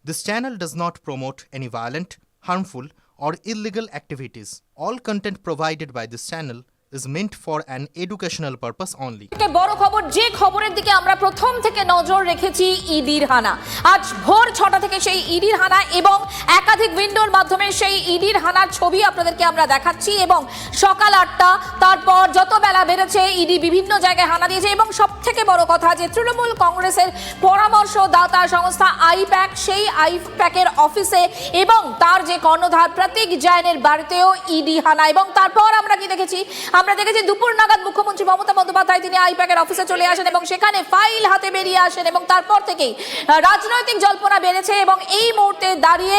This channel does not promote any violent, harmful, or illegal activities. All content provided by this channel is meant for an educational purpose only. বড় খবর, যে খবরের দিকে আমরা প্রথম থেকে নজর রেখেছি, ইডির হানা। আজ ভোর 6টা থেকে সেই ইডির হানা এবং একাধিক উইন্ডোর মাধ্যমে সেই ইডির হানার ছবি আপনাদেরকে আমরা দেখাচ্ছি এবং সকাল 8টা তারপর যত বেলা বেড়েছে ইডি বিভিন্ন জায়গায় হানা দিয়েছে এবং সবথেকে বড় কথা যে তৃণমূল কংগ্রেসের পরামর্শদাতা সংস্থা আইপ্যাক, সেই আইপ্যাকের অফিসে এবং তার যে কর্ণধার প্রতীক জৈনের বাড়িতেও ইডি হানা। এবং তারপর আমরা কি দেখেছি? আমরা দেখেছি দুপুর নাগাদ মুখ্যমন্ত্রী মমতা বন্দ্যোপাধ্যায় তিনি আইপ্যাকের অফিসে চলে আসেন এবং সেখানে ফাইল হাতে বেরিয়ে আসেন এবং তারপর থেকেই রাজনৈতিক জল্পনা বেড়েছে এবং এই মুহূর্তে দাঁড়িয়ে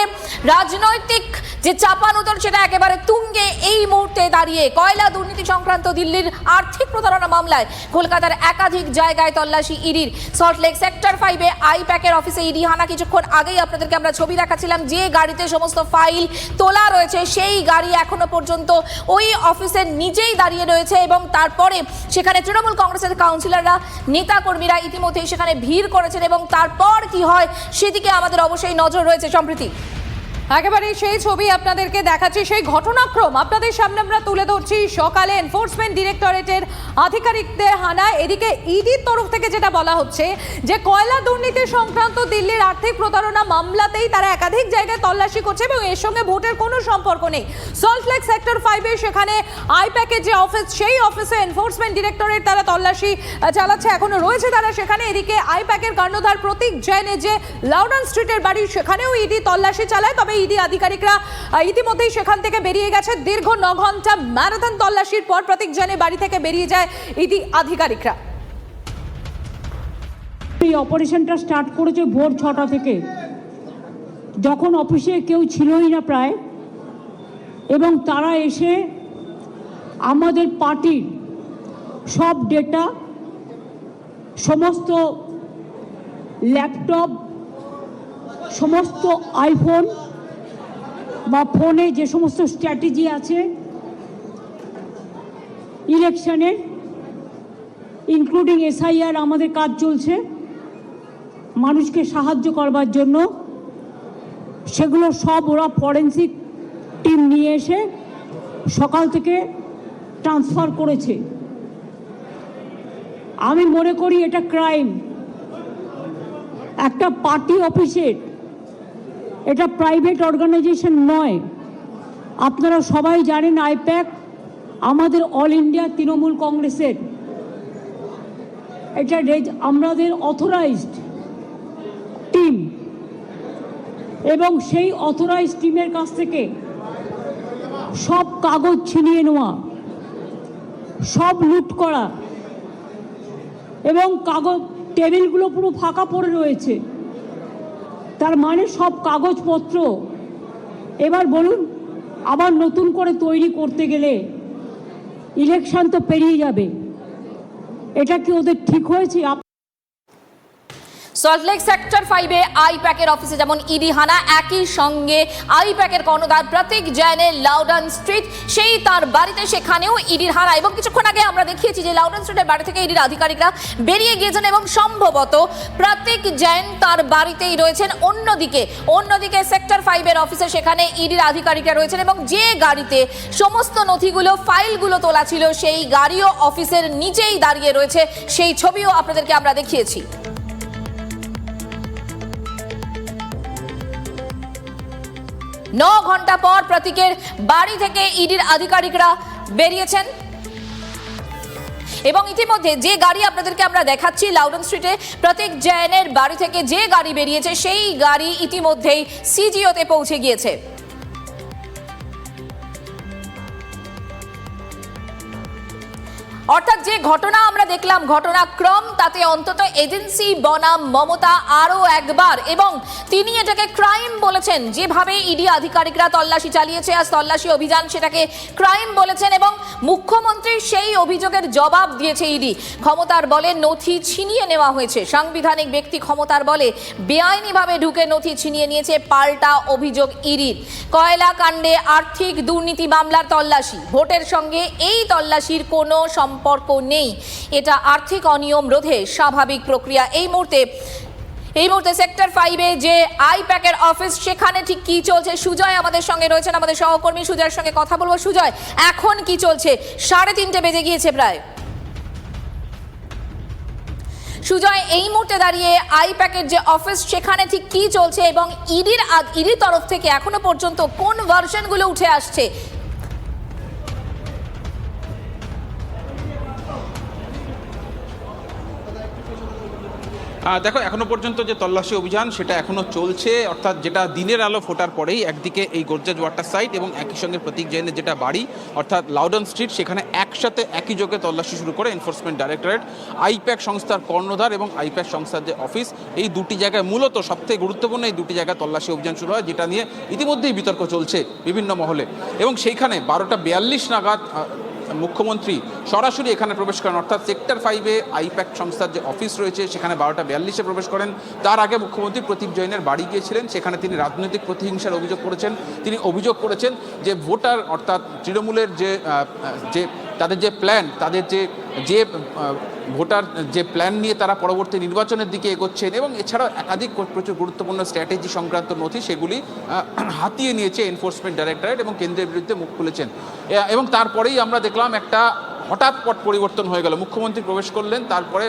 রাজনৈতিক যে চাপানুতর সেটা একেবারে তুঙ্গে। এই মুহূর্তে দাঁড়িয়ে কয়লা দুর্নীতি সংক্রান্ত দিল্লির আর্থিক প্রতারণা মামলায় কলকাতার একাধিক জায়গায় তল্লাশি ইডির। সল্টলেক সেক্টর 5-এ আইপ্যাকের অফিসে ইডি হানা। কিছুক্ষণ আগেই আপনাদেরকে আমরা ছবি দেখাচ্ছিলাম, যে গাড়িতে সমস্ত ফাইল তোলা রয়েছে সেই গাড়ি এখনো পর্যন্ত ওই অফিসের নিচেই দাঁড়িয়ে রয়েছে এবং তারপরে সেখানে তৃণমূল কংগ্রেসের কাউন্সিলররা, নেতা কর্মীরা ইতিমধ্যেই সেখানে ভিড় করেছেন এবং তারপর কি হয় সেদিকে আমাদের অবশ্যই নজর রয়েছে। সম্প্রীতি একেবারে সেই ছবি আপনাদেরকে দেখাচ্ছি, সেই ঘটনাক্রম আপনাদের সামনে আমরা তুলে ধরছি। সকালে এনফোর্সমেন্ট ডিরেক্টরেটের আধিকারিকদের হানা। এদিকে ইডির তরফ থেকে যেটা বলা হচ্ছে যে কয়লা দুর্নীতি সংক্রান্ত দিল্লির আর্থিক প্রতারণা মামলাতেই তারা একাধিক জায়গায় তল্লাশি করছে এবং এর সঙ্গে ভোটের কোনো সম্পর্ক নেই। সল্টলেক সেক্টর 5-এ সেখানে আইপ্যাকের যে অফিস, সেই অফিসে এনফোর্সমেন্ট ডিরেক্টরেট তারা তল্লাশি চালাচ্ছে, এখনো রয়েছে তারা সেখানে। এদিকে আইপ্যাকের কর্ণধার প্রতীক জৈনের যে লাউডন স্ট্রিটের বাড়ি, সেখানেও ইডি তল্লাশি চালায়। তবে ইডি আধিকারিকরা ইতিমধ্যেই সেখান থেকে বেরিয়ে গেছে। দীর্ঘ 9 ঘন্টা ম্যারাথন তল্লাশির পর প্রতীক জৈনের বাড়ি থেকে বেরিয়ে যায় ইডি আধিকারিকরা। এই অপারেশনটা স্টার্ট করেছে ভোর 6টা থেকে, যখন অফিসে কেউ ছিলই না প্রায়, এবং তারা এসে আমাদের পার্টির সব ডেটা, সমস্ত ল্যাপটপ, সমস্ত আইফোন বা ফোনে যে সমস্ত স্ট্র্যাটেজি আছে ইলেকশনের, ইনক্লুডিং এসআইআর, আমাদের কাজ চলছে মানুষকে সাহায্য করবার জন্য, সেগুলো সব ওরা ফরেন্সিক টিম নিয়ে এসে সকাল থেকে ট্রান্সফার করেছে। আমি মনে করি এটা ক্রাইম। একটা পার্টি অফিসের, এটা প্রাইভেট অর্গানাইজেশন নয়। আপনারা সবাই জানেন আইপ্যাক আমাদের অল ইন্ডিয়া তৃণমূল কংগ্রেসের, এটা আমাদের অথরাইজড টিম এবং সেই অথরাইজড টিমের কাছ থেকে সব কাগজ ছিনিয়ে নেওয়া, সব লুট করা এবং কাগজ টেবিলগুলো পুরো ফাঁকা পড়ে রয়েছে। তার মানে সব কাগজপত্র এবার বলুন আবার নতুন করে তৈরি করতে গেলে ইলেকশন তো পেরিয়ে যাবে। এটা কি ওদের ঠিক হয়েছে? সল্টলেক সেক্টর 5-এ আইপ্যাকের অফিসে যেমন ইডি হানা, একই সঙ্গে আইপ্যাকের কর্ণধার প্রতীক জৈনের লাউডন স্ট্রিট, সেই তার বাড়িতে সেখানেও ইডির হানা। এবং কিছুক্ষণ আগে আমরা দেখিয়েছি যে লাউডন স্ট্রিটের বাড়ি থেকে ইডির আধিকারিকরা বেরিয়ে গিয়েছেন এবং সম্ভবত প্রতীক জৈন তার বাড়িতেই রয়েছেন। অন্যদিকে সেক্টর 5-এর অফিসে সেখানে ইডির আধিকারিকরা রয়েছেন এবং যে গাড়িতে সমস্ত নথিগুলো, ফাইলগুলো তোলা ছিল সেই গাড়িও অফিসের নিচেই দাঁড়িয়ে রয়েছে। সেই ছবিও আপনাদেরকে আমরা দেখিয়েছি। 9 ঘন্টা পর প্রতীকের বাড়ি থেকে ইডির আধিকারিকরা বেরিয়েছেন এবং ইতিমধ্যে যে গাড়ি আপনাদেরকে আমরা দেখাচ্ছি লাউডন স্ট্রিটে প্রতীক জৈনের বাড়ি থেকে যে গাড়ি বেরিয়েছে সেই গাড়ি ইতিমধ্যেই সিজিওতে পৌঁছে গিয়েছে। অর্থাৎ যে ঘটনা আমরা দেখলাম, ঘটনাক্রম, তাতে অন্তত এজেন্সি বনাম মমতা আরও একবার, এবং তিনি এটাকে ক্রাইম বলেছেন। যেভাবে ইডি আধিকারিকরা তল্লাশি চালিয়েছে, আজ তল্লাশি অভিযান, সেটাকে ক্রাইম বলেছেন এবং মুখ্যমন্ত্রী সেই অভিযোগের জবাব দিয়েছে ইডি। ক্ষমতার বলে নথি ছিনিয়ে নেওয়া হয়েছে, সাংবিধানিক ব্যক্তি ক্ষমতার বলে বেআইনিভাবে ঢুকে নথি ছিনিয়ে নিয়েছে, পাল্টা অভিযোগ ইডির। কয়লা কাণ্ডে আর্থিক দুর্নীতি মামলার তল্লাশি, ভোটের সঙ্গে এই তল্লাশির কোনো সম্পর্ক নেই, এটা আর্থিক অনিয়ম রোধে স্বাভাবিক প্রক্রিয়া। এই মুহূর্তে এই মুহূর্তে সেক্টর 5 এ যে আইপ্যাকের অফিস সেখানে ঠিক কি চলছে, সুজয় আমাদের সঙ্গে রয়েছেন, আমাদের সহকর্মী সুজয়ের সঙ্গে কথা বলবো। সুজয়, এখন কি চলছে? 3:30 বেজে গিয়েছে প্রায়। সুজয়, এই মুহূর্তে দাঁড়িয়ে আইপ্যাকের যে অফিস সেখানে ঠিক কি চলছে এবং ইডির তরফ থেকে এখনো পর্যন্ত কোন ভার্সনগুলো উঠে আসছে? দেখো, এখনো পর্যন্ত যে তল্লাশি অভিযান সেটা এখনো চলছে, অর্থাৎ যেটা দিনের আলো ফোটার পরেই একদিকে এই গোর্জাজ ওয়াটার সাইট এবং একই সঙ্গে প্রতীক জৈনের যেটা বাড়ি অর্থাৎ লাউডন স্ট্রিট, সেখানে একসাথে একই যোগে তল্লাশি শুরু করে এনফোর্সমেন্ট ডাইরেক্টরেট। আইপ্যাক সংস্থার কর্ণধার এবং আইপ্যাক সংস্থার যে অফিস, এই দুটি জায়গায় মূলত সবথেকে গুরুত্বপূর্ণ এই দুটি জায়গায় তল্লাশি অভিযান শুরু হয়, যেটা নিয়ে ইতিমধ্যেই বিতর্ক চলছে বিভিন্ন মহলে। এবং সেইখানে 12:42 নাগাদ মুখ্যমন্ত্রী সরাসরি এখানে প্রবেশ করেন, অর্থাৎ সেক্টর 5 এ আইপ্যাক সংস্থার যে অফিস রয়েছে সেখানে 12:42 প্রবেশ করেন। তার আগে মুখ্যমন্ত্রী প্রতীক জৈনের বাড়ি গিয়েছিলেন, সেখানে তিনি রাজনৈতিক প্রতিহিংসার অভিযোগ করেছেন। তিনি অভিযোগ করেছেন যে ভোটার অর্থাৎ তৃণমূলের যে তাদের যে প্ল্যান, তাদের যে ভোটার যে প্ল্যান নিয়ে তারা পরবর্তী নির্বাচনের দিকে এগোচ্ছেন এবং এছাড়াও একাধিক প্রচুর গুরুত্বপূর্ণ স্ট্র্যাটেজি সংক্রান্ত নথি সেগুলি হাতিয়ে নিয়েছে এনফোর্সমেন্ট ডাইরেক্টরেট এবং কেন্দ্রের বিরুদ্ধে মুখ খুলেছেন। এবং তারপরেই আমরা দেখলাম একটা হঠাৎ পট পরিবর্তন হয়ে গেল। মুখ্যমন্ত্রী প্রবেশ করলেন, তারপরে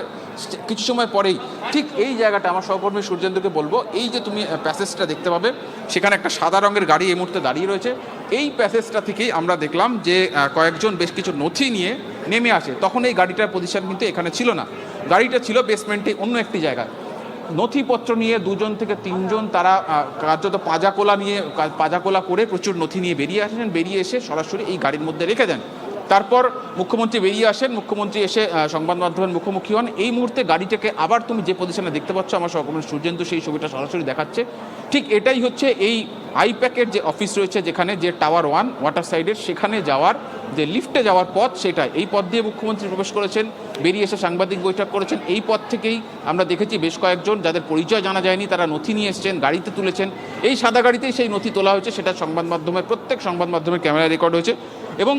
কিছু সময় পরেই ঠিক এই জায়গাটা আমার সহকর্মী সূর্যেন্দুকে বলবো, এই যে তুমি প্যাসেজটা দেখতে পাবে সেখানে একটা সাদা রঙের গাড়ি এই মুহূর্তে দাঁড়িয়ে রয়েছে। এই প্যাসেজটা থেকেই আমরা দেখলাম যে কয়েকজন বেশ কিছু নথি নিয়ে নেমে আসে। তখন এই গাড়িটার পজিশন কিন্তু এখানে ছিল না, গাড়িটা ছিল বেসমেন্টে অন্য একটি জায়গায়। নথিপত্র নিয়ে 2 থেকে 3 তারা কার্যত পাজাকোলা করে প্রচুর নথি নিয়ে বেরিয়ে আসেন, বেরিয়ে এসে সরাসরি এই গাড়ির মধ্যে রেখে দেন। তারপর মুখ্যমন্ত্রী বেরিয়ে আসেন, মুখ্যমন্ত্রী এসে সংবাদ মাধ্যমের মুখোমুখি হন। এই মুহূর্তে গাড়িটাকে আবার তুমি যে পজিশনে দেখতে পাচ্ছ, আমার সহকর্মী সূর্যেন্দু সেই ছবিটা সরাসরি দেখাচ্ছে, ঠিক এটাই হচ্ছে এই আইপ্যাকের যে অফিস রয়েছে, যেখানে যে টাওয়ার 1 ওয়াটার সাইডের সেখানে যাওয়ার যে লিফটে যাওয়ার পথ, সেটাই এই পথ দিয়ে মুখ্যমন্ত্রী প্রবেশ করেছেন, বেরিয়ে এসে সাংবাদিক বৈঠক করেছেন। এই পথ থেকেই আমরা দেখেছি বেশ কয়েকজন যাদের পরিচয় জানা যায়নি তারা নথি নিয়ে এসেছেন, গাড়িতে তুলেছেন। এই সাদা গাড়িতেই সেই নথি তোলা হয়েছে, সেটা প্রত্যেক সংবাদ মাধ্যমের ক্যামেরা রেকর্ড হয়েছে। এবং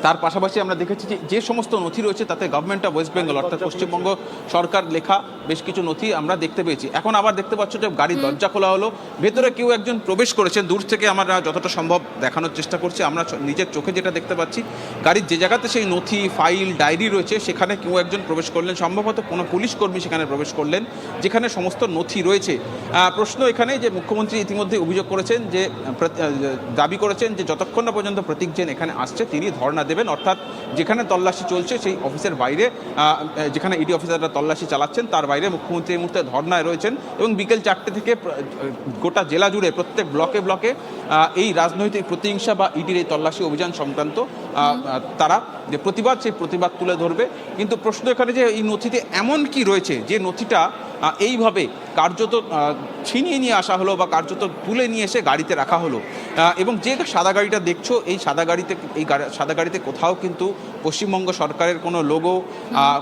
তার পাশাপাশি আমরা দেখেছি যে সমস্ত নথি রয়েছে তাতে গভর্নমেন্ট অফ ওয়েস্ট বেঙ্গল অর্থাৎ পশ্চিমবঙ্গ সরকার লেখা বেশ কিছু নথি আমরা দেখতে পেয়েছি। এখন আবার দেখতে পাচ্ছ যে গাড়ির দরজা খোলা হলো, ভেতরে কেউ একজন প্রবেশ করেছেন। দূর থেকে আমরা যতটা সম্ভব দেখানোর চেষ্টা করছি, আমরা নিজের চোখে যেটা দেখতে পাচ্ছি, গাড়ির যে জায়গাতে সেই নথি, ফাইল, ডায়েরি রয়েছে সেখানে কেউ একজন প্রবেশ করলেন, সম্ভবত কোনো পুলিশ কর্মী সেখানে প্রবেশ করলেন, যেখানে সমস্ত নথি রয়েছে। প্রশ্ন এখানে যে মুখ্যমন্ত্রী ইতিমধ্যে অভিযোগ করেছেন, যে দাবি করেছেন যে যতক্ষণ না পর্যন্ত প্রতীক জৈন এখানে আসছে তিনি ধর্ণা দেবেন, অর্থাৎ যেখানে তল্লাশি চলছে সেই অফিসের বাইরে, যেখানে ইডি অফিসাররা তল্লাশি চালাচ্ছেন তার বাইরে মুখ্যমন্ত্রী এই মুহূর্তে ধর্নায় রয়েছেন। এবং বিকেল 4টে থেকে গোটা জেলা জুড়ে প্রত্যেক ব্লকে ব্লকে এই রাজনৈতিক প্রতিহিংসা বা ইডির এই তল্লাশি অভিযান সংক্রান্ত তারা যে প্রতিবাদ, সেই প্রতিবাদ তুলে ধরবে। কিন্তু প্রশ্ন এখানে যে এই নথিতে এমন কি রয়েছে যে নথিটা এইভাবে কার্যত ছিনিয়ে নিয়ে আসা হলো বা কার্যত তুলে নিয়ে এসে গাড়িতে রাখা হলো। এবং যে সাদা গাড়িটা দেখছো, এই সাদা গাড়িতে কোথাও কিন্তু পশ্চিমবঙ্গ সরকারের কোনো লোগো,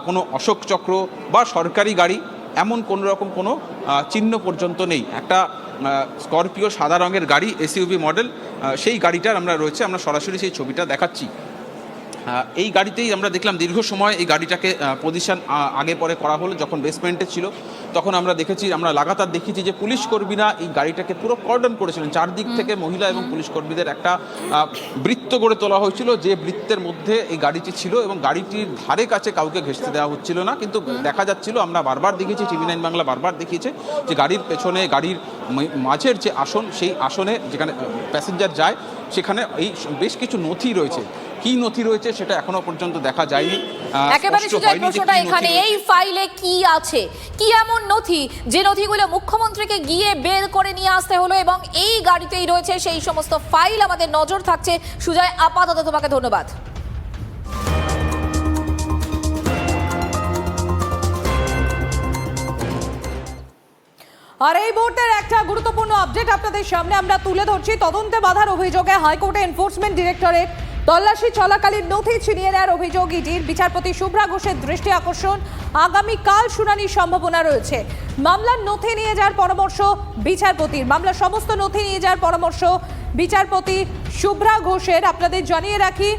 কোনো অশোক চক্র বা সরকারি গাড়ি এমন কোনো রকম কোনো চিহ্ন পর্যন্ত নেই। একটা স্করপিও সাদা রঙের গাড়ি, এসইউভি মডেল, সেই গাড়িটার আমরা রয়েছে, আমরা সরাসরি সেই ছবিটা দেখাচ্ছি। এই গাড়িতেই আমরা দেখলাম দীর্ঘ সময় এই গাড়িটাকে পজিশন আগে পরে করা হলো। যখন বেসমেন্টে ছিল তখন আমরা দেখেছি, আমরা লাগাতার দেখেছি যে পুলিশ কর্মীরা এই গাড়িটাকে পুরো কর্ডন করেছিলেন। চারদিক থেকে মহিলা এবং পুলিশ কর্মীদের একটা বৃত্ত গড়ে তোলা হয়েছিল, যে বৃত্তের মধ্যে এই গাড়িটি ছিল এবং গাড়িটির ধারে কাছে কাউকে ঘেঁষতে দেওয়া হচ্ছিল না। কিন্তু দেখা যাচ্ছিল, আমরা বারবার দেখেছি, TV9 বাংলা বারবার দেখিয়েছে যে গাড়ির পেছনে, গাড়ির মাঝের যে আসন, সেই আসনে যেখানে প্যাসেঞ্জার যায় সেখানে এই বেশ কিছু নথি রয়েছে। কি নথি রয়েছে সেটা এখনো পর্যন্ত দেখা যায়নি। একেবারে সুজয়, প্রশ্নটা এখানে, এই ফাইলে কি আছে, কি এমন নথি যে নথিগুলো মুখ্যমন্ত্রীকে গিয়ে বের করে নিয়ে আসতে হলো এবং এই গাড়িতেই রয়েছে সেই সমস্ত ফাইল? আমাদের নজর থাকছে। সুজয়, আপাতত তোমাকে ধন্যবাদ। আর এই মুহূর্তের একটা গুরুত্বপূর্ণ আপডেট আপনাদের সামনে আমরা তুলে ধরছি। তদন্তে বাধার অভিযোগে হাইকোর্টে এনফোর্সমেন্ট ডিরেক্টরেট তল্লাশি চলাকালীন নথি ছিনিয়ে নেওয়ার অভিযোগ ইডির। বিচারপতি শুভ্রা ঘোষের দৃষ্টি আকর্ষণ, আগামীকাল শুনানির সম্ভাবনা রয়েছে। মামলার নথি নিয়ে যাওয়ার পরামর্শ বিচারপতির, মামলার সমস্ত নথি নিয়ে যাওয়ার পরামর্শ বিচারপতি শুভ্রা ঘোষের। আপনাদের জানিয়ে রাখি,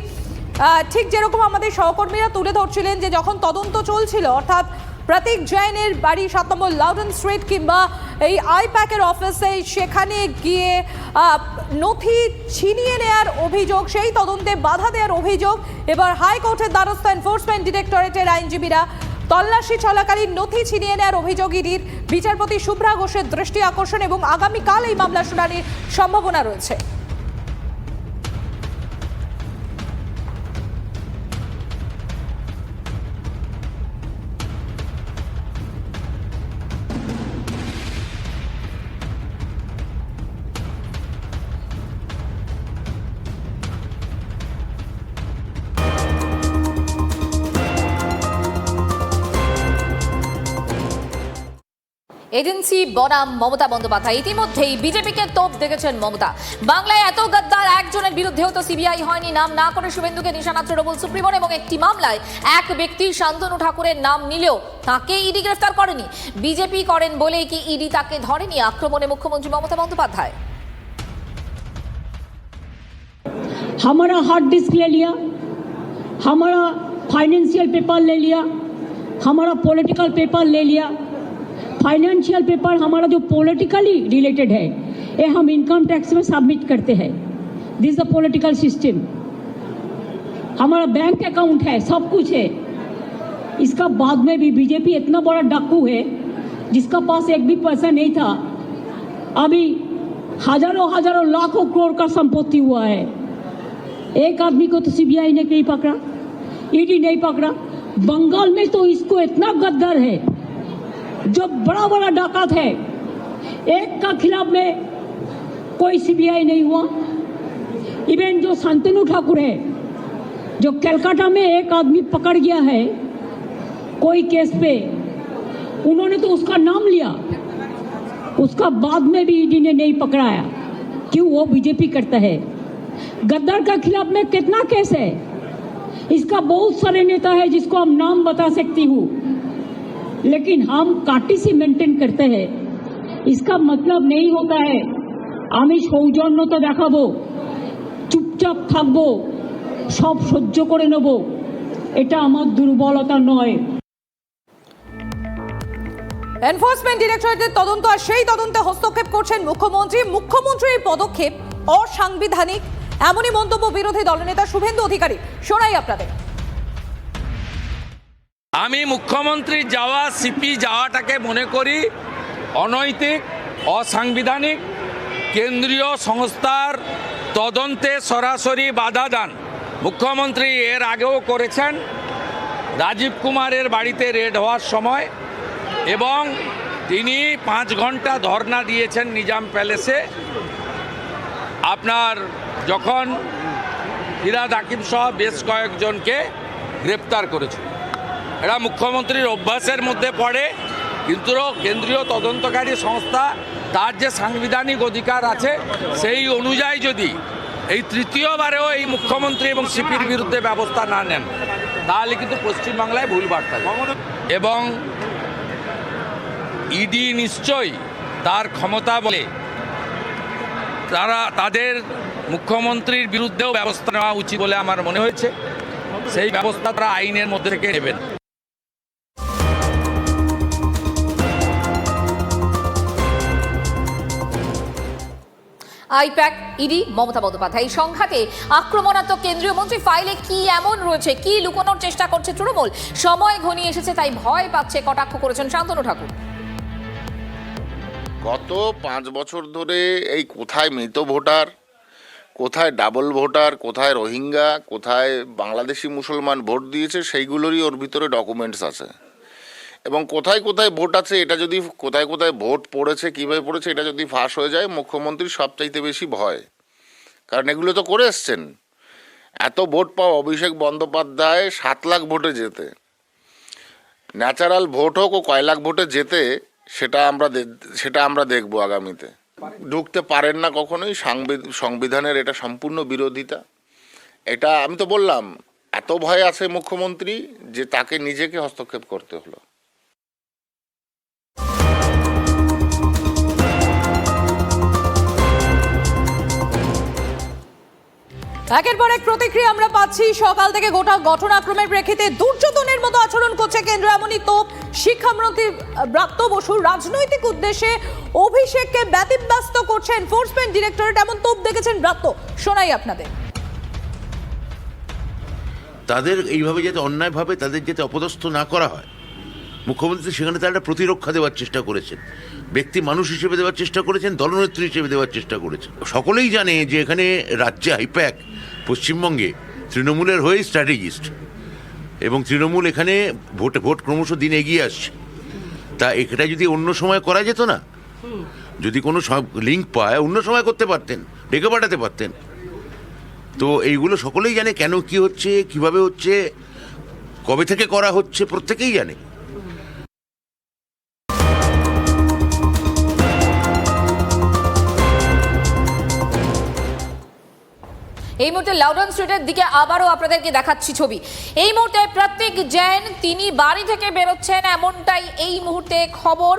ঠিক যেরকম আমাদের সহকর্মীরা তুলে ধরছিলেন যে যখন তদন্ত চলছিল, অর্থাৎ প্রতীক জৈনের বাড়ি 7 নম্বর লাউডন স্ট্রিট কিংবা এই আইপ্যাকের অফিসে সেখানে গিয়ে নথি ছিনিয়ে নেওয়ার অভিযোগ, সেই তদন্তে বাধা দেওয়ার অভিযোগ। এবার হাইকোর্টের দ্বারস্থ এনফোর্সমেন্ট ডিরেক্টরেটের আইনজীবীরা। তল্লাশি চলাকালীন নথি ছিনিয়ে নেওয়ার অভিযোগ ইডির। বিচারপতি শুভ্রা ঘোষের দৃষ্টি আকর্ষণ এবং আগামীকাল এই মামলা শুনানির সম্ভাবনা রয়েছে। এজেন্সি বনাম মমতা বন্দ্যোপাধ্যায়। ইতিমধ্যেই বিজেপিকে তোপ দেখেছেন মমতা। বাংলায় এত গদ্দার একজনের বিরুদ্ধেও তো সিবিআই হয়নি। নাম না করে শুভেন্দুকে নিশানা তৃণমূল সুপ্রিমোর এবং একটি মামলায় এক ব্যক্তি শান্তনু ঠাকুরের নাম নিলেও তাকে ইডি গ্রেফতার করেনি। বিজেপি করেন বলেই কি ইডি তাকে ধরেনি? আক্রমণে মুখ্যমন্ত্রী মমতা বন্দ্যোপাধ্যায়। हमारा हार्ड डिस्क ले लिया, हमारा फाइनेंशियल पेपर ले लिया, हमारा पॉलिटिकल पेपर ले लिया। फाइनेंशियल पेपर हमारा जो पॉलिटिकली रिलेटेड है ये हम इनकम टैक्स में सबमिट करते हैं। This is the political system. हमारा बैंक अकाउंट है, सब कुछ है। इसका बाद में भी बीजेपी इतना बड़ा डाकू है जिसका पास एक भी पैसा नहीं था, अभी हजारों हजारों लाखों करोड़ का संपत्ति हुआ है। एक आदमी को तो सीबीआई ने नहीं पकड़ा, ईडी नहीं पकड़ा। बंगाल में तो इसको इतना गद्दार है, जो बड़ा बड़ा डाकत है, एक का खिलाफ में कोई सीबीआई नहीं हुआ। इवन जो शांतनु ठाकुर है, जो कलकत्ता में एक आदमी पकड़ गया है कोई केस पे, उन्होंने तो उसका नाम लिया, उसका बाद में भी ईडी ने नहीं पकड़ाया। क्यों? वो बीजेपी करता है। गद्दार का खिलाफ में कितना केस है, इसका बहुत सारे नेता है जिसको हम नाम बता सकती हूँ, लेकिन हम काटिसी मेंटेन करते हैं। इसका मतलब नहीं होता है আমি সৌজন্যতা দেখাবো, চুপচাপ থাকবো, সব সহ্য করে নেব। এটা আমার দুর্বলতা নয়। এনফোর্সমেন্ট ডিরেক্টরেটের তদন্ত, আর সেই তদন্তে হস্তক্ষেপ করছেন মুখ্যমন্ত্রী। মুখ্যমন্ত্রীর পদক্ষেপ অসাংবিধানিক, এমনই মন্তব্য বিরোধী দলনেতা শুভেন্দু অধিকারী। শোনাই আপনাদের। আমি মুখ্যমন্ত্রী যাওয়া, সিপি যাওয়াটাকে মনে করি অনৈতিক, অসাংবিধানিক। কেন্দ্রীয় সংস্থার তদন্তে সরাসরি বাধা দান মুখ্যমন্ত্রী এর আগেও করেছেন, রাজীব কুমারের বাড়িতে রেড হওয়ার সময়, এবং তিনি 5 ঘন্টা ধর্ণা দিয়েছেন নিজাম প্যালেসে। আপনার যখন ফিরাদ হাকিম সহ বেশ কয়েকজনকে গ্রেপ্তার করেছে, এটা মুখ্যমন্ত্রীর অভ্যাসের মধ্যে পড়ে। কিন্তু কেন্দ্রীয় তদন্তকারী সংস্থা তার যে সাংবিধানিক অধিকার আছে সেই অনুযায়ী যদি এই তৃতীয়বারেও এই মুখ্যমন্ত্রী এবং সিপির বিরুদ্ধে ব্যবস্থা না নেন, তাহলে কিন্তু পশ্চিমবাংলায় ভুল বার্তা যাবে। এবং ইডি নিশ্চয়ই তার ক্ষমতা বলে তাদের মুখ্যমন্ত্রীর বিরুদ্ধেও ব্যবস্থা নেওয়া উচিত বলে আমার মনে হয়েছে। সেই ব্যবস্থা তারা আইনের মধ্যে থেকে নেবেন। আইপ্যাক, ইডি, মমতা বন্দ্যোপাধ্যায়, এই সংঘাতে আক্রমণাত্মক কেন্দ্রীয় মন্ত্রী ফাইলে কি এমন রয়েছে, কি লুকোনোর চেষ্টা করছে তৃণমূল? সময় ঘনিয়ে এসেছে, তাই ভয় পাচ্ছে, কটাক্ষ করেছেন শান্তনু ঠাকুর। গত 5 বছর ধরে এই কোথায় মৃত ভোটার, কোথায় ডাবল ভোটার, কোথায় রোহিঙ্গা, কোথায় বাংলাদেশি মুসলমান ভোট দিয়েছে, সেইগুলোরই ওর ভিতরে ডকুমেন্টস আছে। এবং কোথায় কোথায় ভোট আছে, এটা যদি কোথায় কোথায় ভোট পড়েছে, কীভাবে পড়েছে, এটা যদি ফাঁস হয়ে যায়, মুখ্যমন্ত্রীর সবচাইতে বেশি ভয়। কারণ এগুলো তো করে এসছেন। এত ভোট পাওয়া, অভিষেক বন্দ্যোপাধ্যায় 7 লাখ ভোটে যেতে, ন্যাচারাল ভোট হোক ও কয় লাখ ভোটে যেতে, সেটা আমরা দেখব আগামীতে। ঢুকতে পারেন না কখনোই, সংবিধানের এটা সম্পূর্ণ বিরোধিতা। এটা আমি তো বললাম, এত ভয় আছে মুখ্যমন্ত্রী যে তাকে নিজেকে হস্তক্ষেপ করতে হলো। একের পর এক প্রতিক্রিয়া আমরা পাচ্ছি সকাল থেকে। গোটা ঘটনাক্রমের প্রেক্ষিতে দুর্যোধনের মতো আচরণ করছে কেন্দ্র, এমনই তোপ শিক্ষামন্ত্রী ব্রাত্য বসু। রাজনৈতিক উদ্দেশ্যে অভিষেককে ব্যতিব্যস্ত করছে এনফোর্সমেন্ট ডিরেক্টরেট, এমন তোপ দেখেছেন ব্রাত্য। শোনাই আপনাদের। তাদের এইভাবে যাতে অন্যায়ভাবে তাদের যাতে অপদস্থ না করা হয়, মুখ্যমন্ত্রী সেখানে তার একটা প্রতিরক্ষা দেওয়ার চেষ্টা করেছেন, ব্যক্তি মানুষ হিসেবে দেওয়ার চেষ্টা করেছেন, দলনেত্রী হিসেবে দেওয়ার চেষ্টা করেছেন। সকলেই জানে যে এখানে রাজ্যে হাইপ্যাক পশ্চিমবঙ্গে তৃণমূলের হয়েই স্ট্র্যাটেজিস্ট, এবং তৃণমূল এখানে ভোট ক্রমশ দিন এগিয়ে আসছে। তা এটা যদি অন্য সময় করা যেত না, যদি কোনো লিঙ্ক পায় অন্য সময় করতে পারতেন, ডেকে পাঠাতে পারতেন। তো এইগুলো সকলেই জানে কেন কি হচ্ছে, কিভাবে হচ্ছে, কবে থেকে করা হচ্ছে, প্রত্যেকেই জানে। এই মুহূর্তে লাউডন স্ট্রিটের দিকে আবারও আপনাদেরকে দেখাচ্ছি ছবি। এই মুহূর্তে প্রত্যেক জৈন তিনি বাড়ি থেকে বেরোচ্ছেন, এমনটাই এই মুহূর্তে খবর।